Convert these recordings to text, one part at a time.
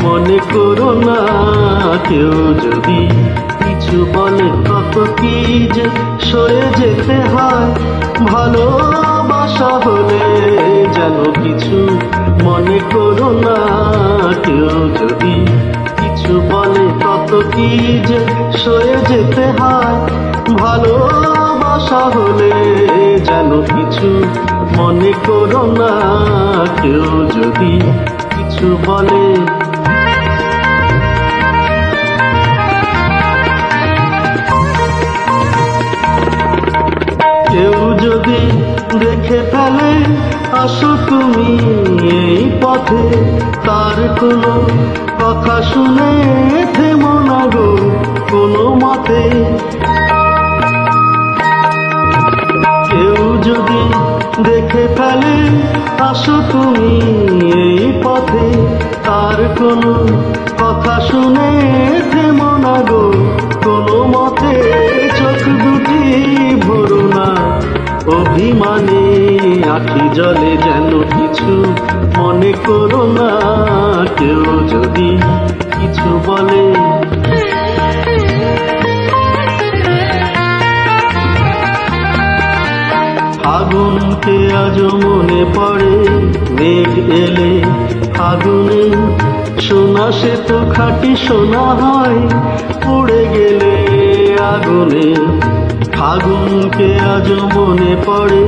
মনে করো না কেউ যদি কিছু বলে, কত কি যে সরে যেতে হয়। ভালোবাসা হলে যেন কিছু মনে করো না কেউ যদি কিছু বলে, কত কি যে সরে যেতে হয়। ভালোবাসা হলে যেন কিছু মনে করো না কেউ যদি কিছু বলে। কেউ যদি দেখে ফেলে আসো তুমি এই পথে, তার কোনো কথা শুনে থেমো না গো কোনো মতে। কেউ যদি দেখে ফেলে আসো তুমি এই পথে, তার কোনো কথা শুনে থেমো না গো কোনো মতে। চোখ দুটি ভরো না অভিমানে, আখি জলে যেন কিছু মনে করো না কেউ যদি কিছু বলে। ফাগুনকে আজ মনে পড়ে, মেঘ এলে ফাগুনে সোনা সে তো খাঁটি সোনা হয়, পড়ে গেলে আগুনে। ফাগুনকে আজ মনে পড়ে,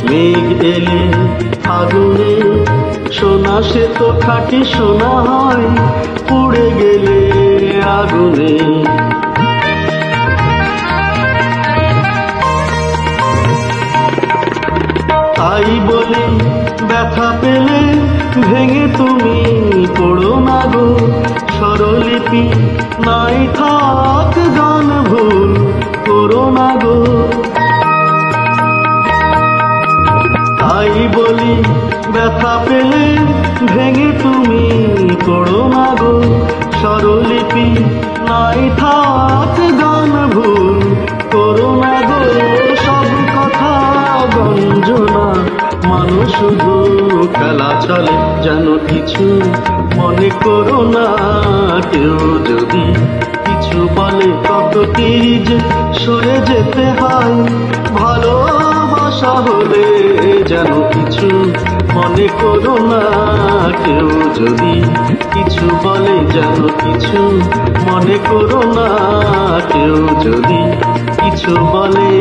মেঘ এলে ফাগুনে সোনা সে তো খাঁটি সোনা হয়, পড়ে গেলে আগুনে। তাই বলে ব্যথা পেলে ভেঙে তুমি পড়ো না গো, স্বরলিপি নাই থাক গান ভুল করো না গো। তাই বলি ব্যথা পেলে ভেঙে তুমি পড়ো না গো, স্বরলিপি নাই থাক গান ভুল করো না গো। সব কথা গঞ্জনা মানুষ শুধু খেলা চলে, যেন কিছু মনে করো না কেউ যদি কিছু বলে, কত কি যে সরে যেতে হয়। ভালোবাসা হলে যেন কিছু মনে করো না কেউ যদি কিছু বলে, যেন কিছু মনে করো না কেউ যদি কিছু বলে।